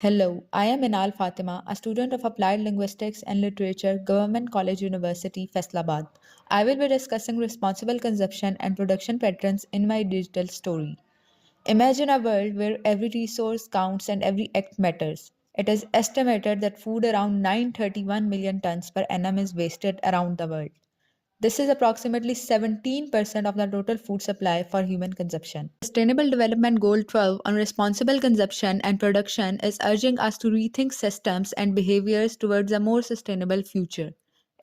Hello, I am Inal Fatima, a student of Applied Linguistics and Literature, Government College University, Faisalabad. I will be discussing responsible consumption and production patterns in my digital story. Imagine a world where every resource counts and every act matters. It is estimated that food around 931 million tons per annum is wasted around the world. This is approximately 17% of the total food supply for human consumption. Sustainable Development Goal 12 on responsible consumption and production is urging us to rethink systems and behaviors towards a more sustainable future.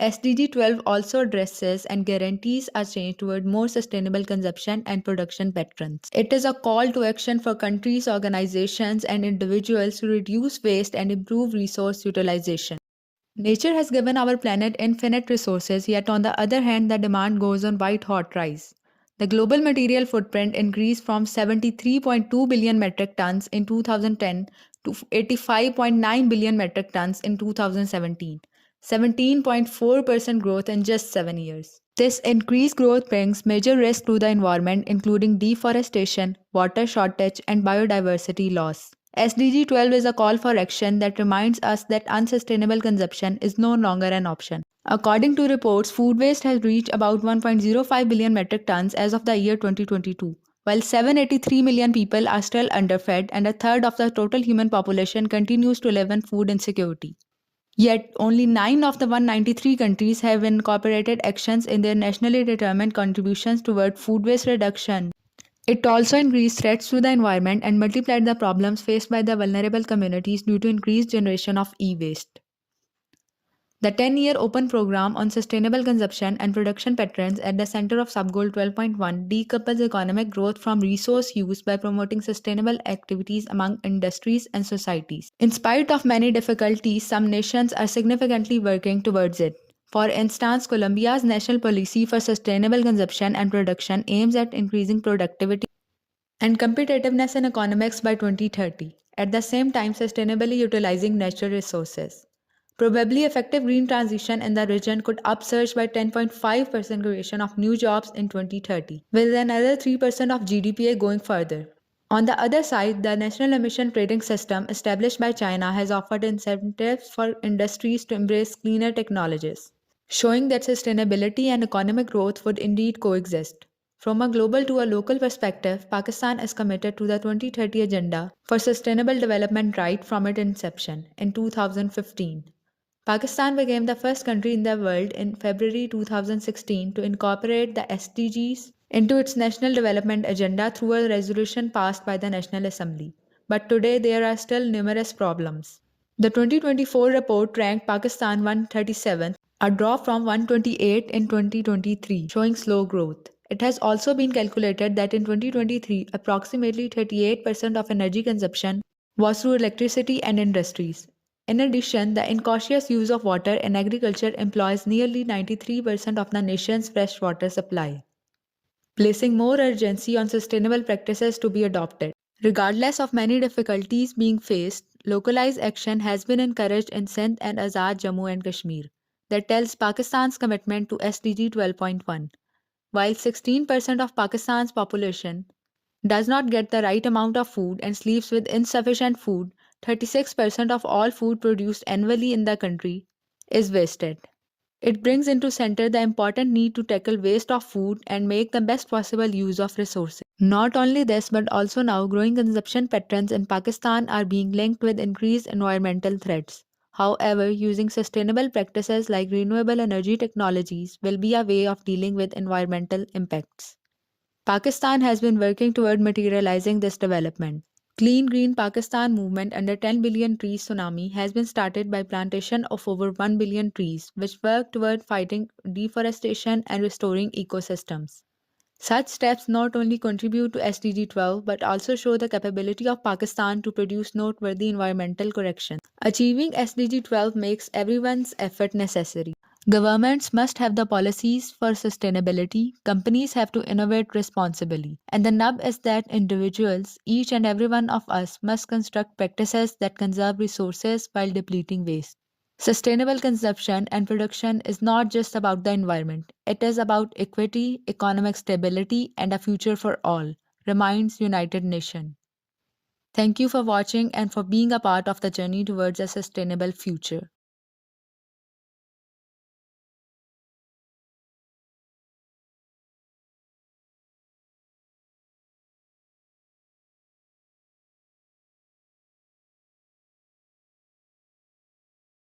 SDG 12 also addresses and guarantees a change toward more sustainable consumption and production patterns. It is a call to action for countries, organizations, and individuals to reduce waste and improve resource utilization. Nature has given our planet infinite resources, yet on the other hand, the demand goes on white hot rise. The global material footprint increased from 73.2 billion metric tons in 2010 to 85.9 billion metric tons in 2017, 17.4% growth in just 7 years. This increased growth brings major risks to the environment, including deforestation, water shortage, and biodiversity loss. SDG 12 is a call for action that reminds us that unsustainable consumption is no longer an option. According to reports, food waste has reached about 1.05 billion metric tons as of the year 2022. While 783 million people are still underfed and a third of the total human population continues to live in food insecurity. Yet, only 9 of the 193 countries have incorporated actions in their nationally determined contributions toward food waste reduction. It also increased threats to the environment and multiplied the problems faced by the vulnerable communities due to increased generation of e-waste. The 10-year open program on sustainable consumption and production patterns at the center of Subgoal 12.1 decouples economic growth from resource use by promoting sustainable activities among industries and societies. In spite of many difficulties, some nations are significantly working towards it. For instance, Colombia's national policy for sustainable consumption and production aims at increasing productivity and competitiveness in economics by 2030, at the same time sustainably utilizing natural resources. Probably effective green transition in the region could upsurge by 10.5% creation of new jobs in 2030, with another 3% of GDP going further. On the other side, the National Emission Trading System established by China has offered incentives for industries to embrace cleaner technologies, showing that sustainability and economic growth would indeed coexist. From a global to a local perspective, Pakistan is committed to the 2030 Agenda for Sustainable Development right from its inception in 2015. Pakistan became the first country in the world in February 2016 to incorporate the SDGs into its national development agenda through a resolution passed by the National Assembly. But today there are still numerous problems. The 2024 report ranked Pakistan 137th, a drop from 128 in 2023, showing slow growth. It has also been calculated that in 2023, approximately 38% of energy consumption was through electricity and industries. In addition, the incautious use of water in agriculture employs nearly 93% of the nation's freshwater supply, placing more urgency on sustainable practices to be adopted. Regardless of many difficulties being faced, localized action has been encouraged in Sindh and Azad Jammu and Kashmir. That tells Pakistan's commitment to SDG 12.1. While 16% of Pakistan's population does not get the right amount of food and sleeps with insufficient food, 36% of all food produced annually in the country is wasted. It brings into center the important need to tackle waste of food and make the best possible use of resources. Not only this, but also now growing consumption patterns in Pakistan are being linked with increased environmental threats. However, using sustainable practices like renewable energy technologies will be a way of dealing with environmental impacts. Pakistan has been working toward materializing this development. Clean Green Pakistan movement under 10 billion trees tsunami has been started by plantation of over 1 billion trees, which work toward fighting deforestation and restoring ecosystems. Such steps not only contribute to SDG 12 but also show the capability of Pakistan to produce noteworthy environmental corrections. Achieving SDG 12 makes everyone's effort necessary. Governments must have the policies for sustainability, companies have to innovate responsibly, and the nub is that individuals, each and every one of us, must construct practices that conserve resources while depleting waste. Sustainable consumption and production is not just about the environment, it is about equity, economic stability, and a future for all, reminds United Nations. Thank you for watching and for being a part of the journey towards a sustainable future.